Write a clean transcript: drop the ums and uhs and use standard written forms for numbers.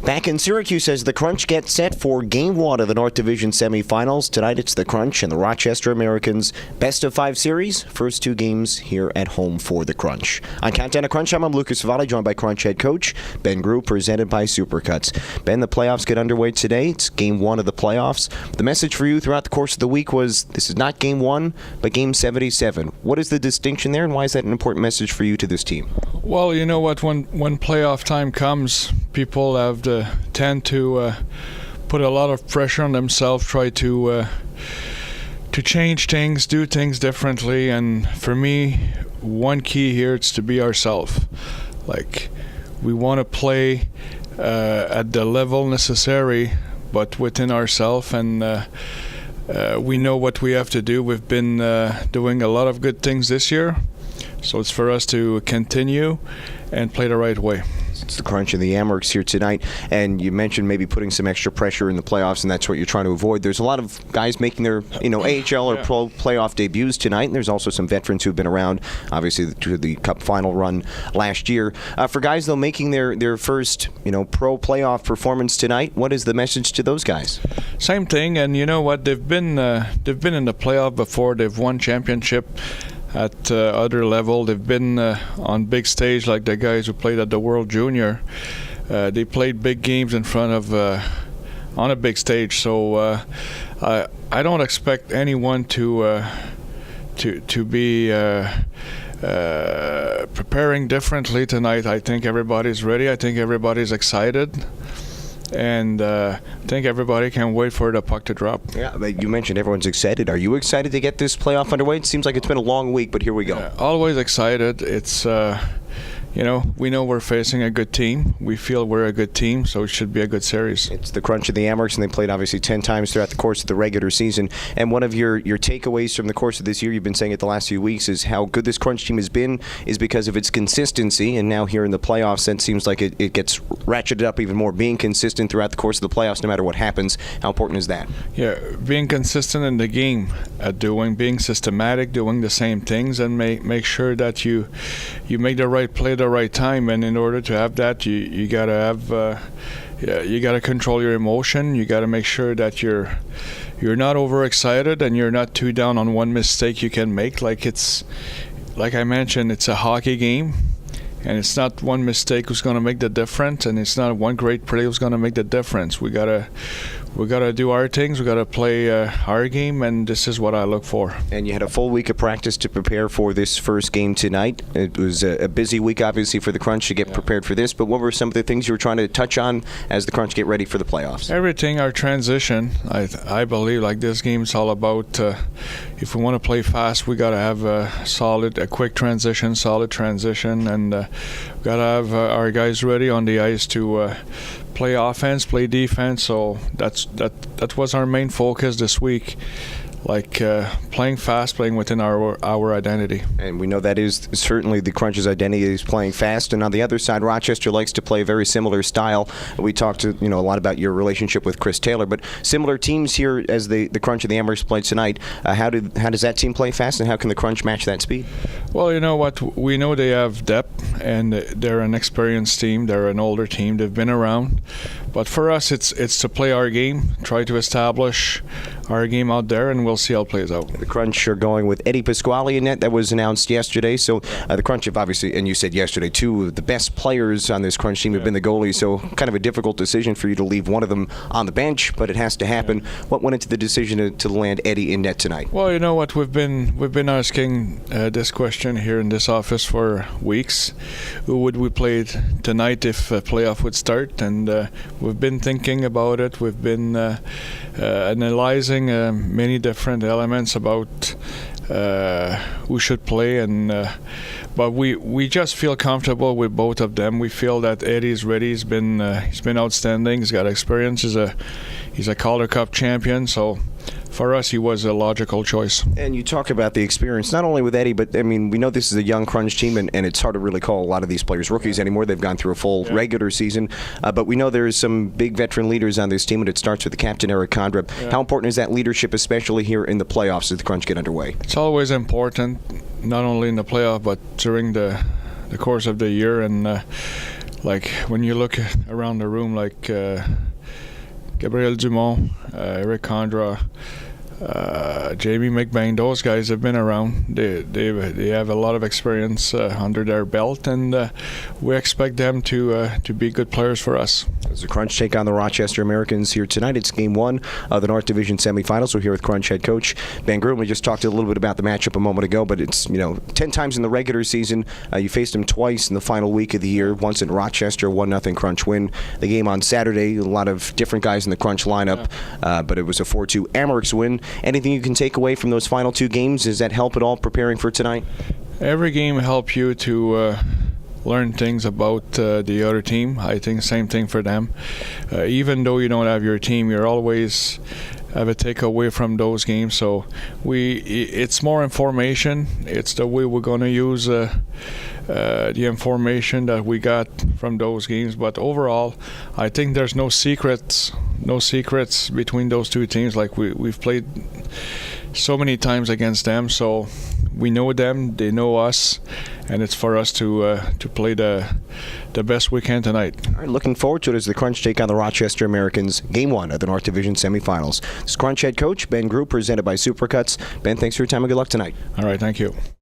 Back in Syracuse as the Crunch gets set for Game 1 of the North Division semifinals. Tonight it's the Crunch and the Rochester Americans best-of-5 series. First two games here at home for the Crunch. On Countdown to Crunch Time, I'm Lukas Favale, joined by Crunch head coach Ben Groulx, presented by Supercuts. Ben, the playoffs get underway today. It's Game 1 of the playoffs. The message for you throughout the course of the week was this is not Game 1, but Game 77. What is the distinction there, and why is that an important message for you to this team? Well, you know what, when playoff time comes, people tend to put a lot of pressure on themselves, try to change things, do things differently, and for me, one key here is to be ourselves. Like, we want to play at the level necessary, but within ourselves, and we know what we have to do. We've been doing a lot of good things this year, so it's for us to continue and play the right way. It's the Crunch and the Americans here tonight, and you mentioned maybe putting some extra pressure in the playoffs, and that's what you're trying to avoid. There's a lot of guys making their, AHL or pro playoff debuts tonight, and there's also some veterans who've been around, obviously, to the Cup final run last year. For guys, though, making their first, pro playoff performance tonight, what is the message to those guys? Same thing, and you know what? They've been in the playoff before. They've won championship at other level. They've been on big stage, like the guys who played at the World Junior. They played big games in front of on a big stage. So I don't expect anyone to be preparing differently tonight. I think everybody's ready. I think everybody's excited. And I think everybody can wait for the puck to drop. Yeah, you mentioned everyone's excited. Are you excited to get this playoff underway? It seems like it's been a long week, but here we go. Yeah, always excited. It's we know we're facing a good team. We feel we're a good team, so it should be a good series. It's the Crunch of the Americans, and they played obviously 10 times throughout the course of the regular season. And one of your takeaways from the course of this year, you've been saying it the last few weeks, is how good this Crunch team has been is because of its consistency. And now here in the playoffs, it seems like it gets ratcheted up even more, being consistent throughout the course of the playoffs no matter what happens. How important is that? Yeah, being consistent in the game, being systematic, doing the same things, and make sure that you make the right play at the right time. And in order to have that, you gotta have you gotta control your emotion. You gotta make sure that you're not overexcited and you're not too down on one mistake you can make. Like I mentioned, it's a hockey game, and it's not one mistake who's going to make the difference, and it's not one great play who's going to make the difference. We gotta do our things. We gotta play our game, and this is what I look for. And you had a full week of practice to prepare for this first game tonight. It was a busy week, obviously, for the Crunch to get prepared for this. But what were some of the things you were trying to touch on as the Crunch get ready for the playoffs? Everything. Our transition. I believe like this game's all about. If we want to play fast, we gotta have a quick transition, solid transition, and we gotta have our guys ready on the ice to play offense, play defense. So that was our main focus this week. Like playing fast, playing within our identity. And we know that is certainly the Crunch's identity, is playing fast. And on the other side, Rochester likes to play a very similar style. We talked a lot about your relationship with Chris Taylor, but similar teams here as the Crunch and the Americans played tonight. How does that team play fast, and how can the Crunch match that speed? Well, you know what? We know they have depth, and they're an experienced team. They're an older team. They've been around. But for us, it's to play our game, try to establish our game out there, and we'll see how it plays out. The Crunch are going with Eddie Pasquale in net. That was announced yesterday. So the Crunch have obviously, and you said yesterday, two of the best players on this Crunch team have been the goalies. So kind of a difficult decision for you to leave one of them on the bench, but it has to happen. What went into the decision to land Eddie in net tonight? Well, you know what, we've been asking this question here in this office for weeks. Who would we play tonight if playoff would start? And we've been thinking about it. We've been analyzing many different elements about who should play, and but we just feel comfortable with both of them. We feel that Eddie's ready. He's been outstanding. He's got experience. He's a Calder Cup champion. So for us, he was a logical choice. And you talk about the experience, not only with Eddie, but I mean, we know this is a young Crunch team, and it's hard to really call a lot of these players rookies anymore. They've gone through a full regular season, but we know there's some big veteran leaders on this team, and it starts with the captain, Eric Condrep. How important is that leadership, especially here in the playoffs as the Crunch get underway? It's always important, not only in the playoff, but during the course of the year. And like when you look around the room, like Gabriel Dumont, Eric Condra, Jamie McBain, those guys have been around. They have a lot of experience under their belt, and we expect them to be good players for us. As the Crunch take on the Rochester Americans here tonight, it's Game 1 of the North Division semifinals. We're here with Crunch head coach Ben Groulx. We just talked a little bit about the matchup a moment ago, but it's 10 times in the regular season. You faced them twice in the final week of the year. Once in Rochester, 1-0 Crunch win. The game on Saturday, a lot of different guys in the Crunch lineup, but it was a 4-2 Amerks win. Anything you can take away from those final two games? Does that help at all preparing for tonight? Every game helps you to learn things about the other team. I think same thing for them. Even though you don't have your team, you're always have a takeaway from those games. So it's more information. It's the way we're going to use the information that we got from those games. But overall, I think there's no secrets between those two teams. Like we've played so many times against them, so we know them, they know us, and it's for us to play the best we can tonight. All right, looking forward to it as the Crunch take on the Rochester Americans, Game 1 of the North Division semifinals. This is Crunch head coach Ben Groulx, presented by Supercuts. Ben, thanks for your time and good luck tonight. All right, thank you.